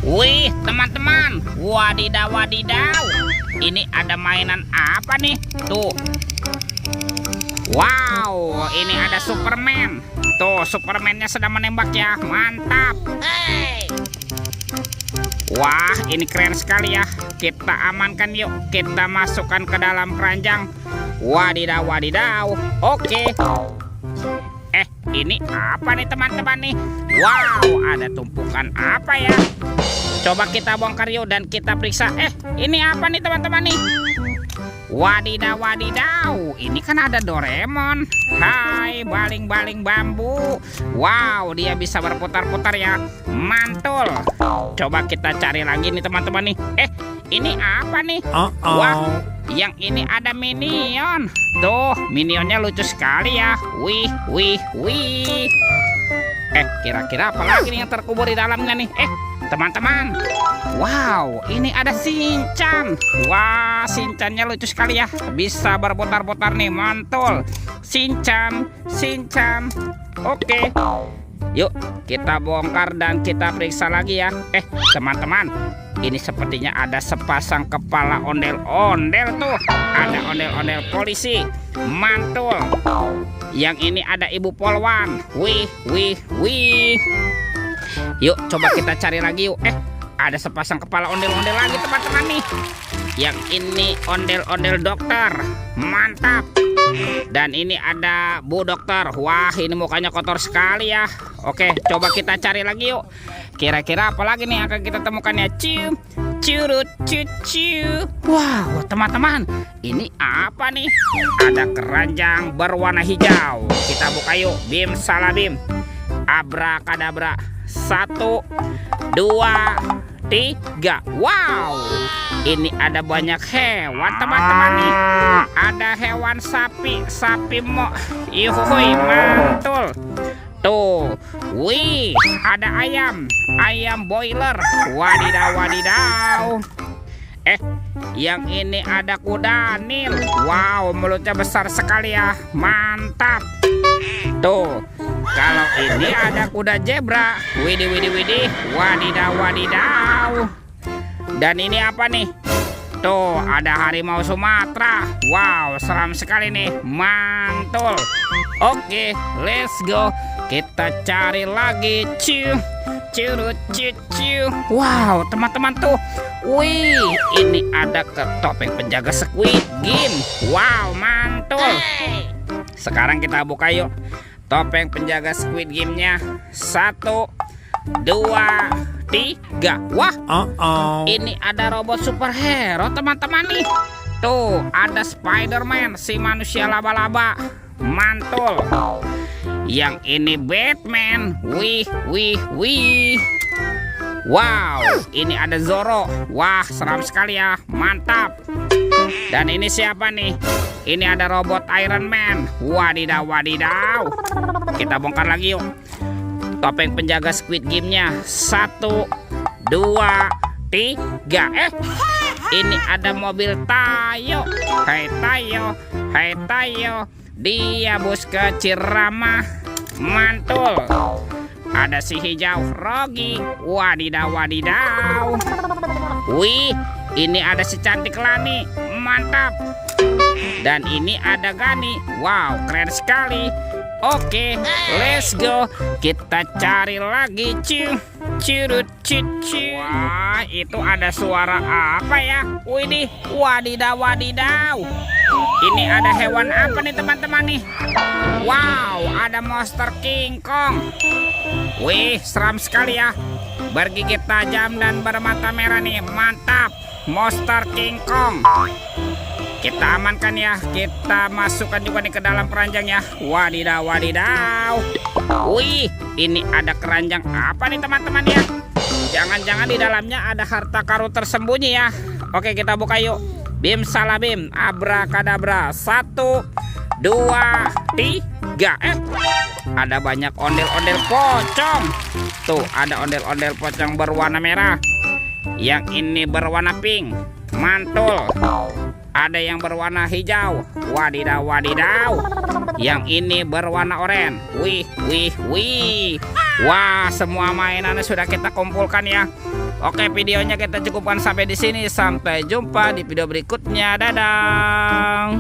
Wih, teman-teman. Wadidaw, wadidaw. Ini ada mainan apa nih? Tuh. Wow, ini ada Superman. Tuh, Superman-nya sedang menembak ya. Mantap. Wah, ini keren sekali ya. Kita amankan yuk. Kita masukkan ke dalam keranjang. Wadidaw, wadidaw. Oke. Ini apa nih teman-teman nih? Wow, ada tumpukan apa ya? Coba kita bongkar yuk dan kita periksa. Ini apa nih teman-teman nih? Wadidaw, wadidaw. Ini kan ada Doraemon. Hai, baling-baling bambu. Wow, dia bisa berputar-putar ya. Mantul. Coba kita cari lagi nih teman-teman nih. Ini apa nih? Wah, yang ini ada Minion. Tuh, Minionnya lucu sekali ya. Wih, wih, wih. Kira-kira apa lagi nih yang terkubur di dalamnya nih? Teman-teman. Wow, ini ada Shinchan. Wah, Shinchannya lucu sekali ya. Bisa berputar-putar nih, mantul. Shinchan, Shinchan. Oke. Yuk, kita bongkar dan kita periksa lagi ya. Teman-teman, ini sepertinya ada sepasang kepala ondel-ondel tuh. Ada ondel-ondel polisi. Mantul. Yang ini ada Ibu Polwan. Wih, wih, wih. Yuk, coba kita cari lagi yuk. Ada sepasang kepala ondel-ondel lagi teman-teman nih. Yang ini ondel-ondel dokter. Mantap. Dan ini ada Bu Dokter. Wah, ini mukanya kotor sekali ya. Oke, coba kita cari lagi yuk. Kira-kira apa lagi nih akan kita temukan ya? Curut cucu. Wow, teman-teman, ini apa nih? Ada keranjang berwarna hijau. Kita buka yuk. Bim salabim. Abrakadabra. 1, 2, 3. Wow, ini ada banyak hewan teman-teman nih. Ada hewan sapi, sapi yuhui, mantul. Tuh, wih, ada ayam, ayam boiler. Wadidaw, wadidaw. Yang ini ada kuda Nil. Wow, mulutnya besar sekali ya. Mantap. Tuh, kalau ini ada kuda zebra. Widih, widih, widih. Wadidaw, wadidaw. Dan ini apa nih? Tuh, ada harimau Sumatera. Wow, seram sekali nih. Mantul. Oke, let's go. Kita cari lagi. Curut cucu. Wow, teman-teman tuh. Wih, ini ada topeng penjaga Squid Game. Wow, mantul. Sekarang kita buka yuk. Topeng penjaga Squid Game-nya. 1, 2, 3. Wah, ini ada robot superhero teman-teman nih. Tuh, ada Spider-Man, si manusia laba-laba. Mantul. Yang ini Batman. Wih, wih, wih. Wow, ini ada Zoro. Wah, seram sekali ya. Mantap. Dan ini siapa nih? Ini ada robot Iron Man. Wadidaw, wadidaw. Kita bongkar lagi yuk. Topeng penjaga Squid Game-nya. 1, 2, 3. Ini ada mobil Tayo. Hai Tayo, hai Tayo. Dia bus ke Cirama. Mantul. Ada si hijau Rogi. Wadidaw, wadidaw. Wih, ini ada si cantik Lani. Mantap. Dan ini ada Gani. Wow, keren sekali. Oke, let's go. Kita cari lagi. Curut cucu. Wah, itu ada suara apa ya? Widih, wadidaw, wadidaw. Ini ada hewan apa nih teman-teman nih? Wow, ada monster King Kong. Wih, seram sekali ya. Bergigit tajam dan bermata merah nih. Mantap, monster King Kong. Kita amankan ya. Kita masukkan juga nih ke dalam keranjang ya. Wadidaw, wadidaw. Wih, ini ada keranjang apa nih teman-teman ya? Jangan-jangan di dalamnya ada harta karun tersembunyi ya. Oke, kita buka yuk. Bim salabim. Abrakadabra. 1, 2, 3. Ada banyak ondel-ondel pocong. Tuh, ada ondel-ondel pocong berwarna merah. Yang ini berwarna pink. Mantul. Ada yang berwarna hijau. Wadidaw, wadidaw. Yang ini berwarna oranye. Wih, wih, wih. Wah, semua mainannya sudah kita kumpulkan ya. Oke, videonya kita cukupkan sampai di sini. Sampai jumpa di video berikutnya. Dadah.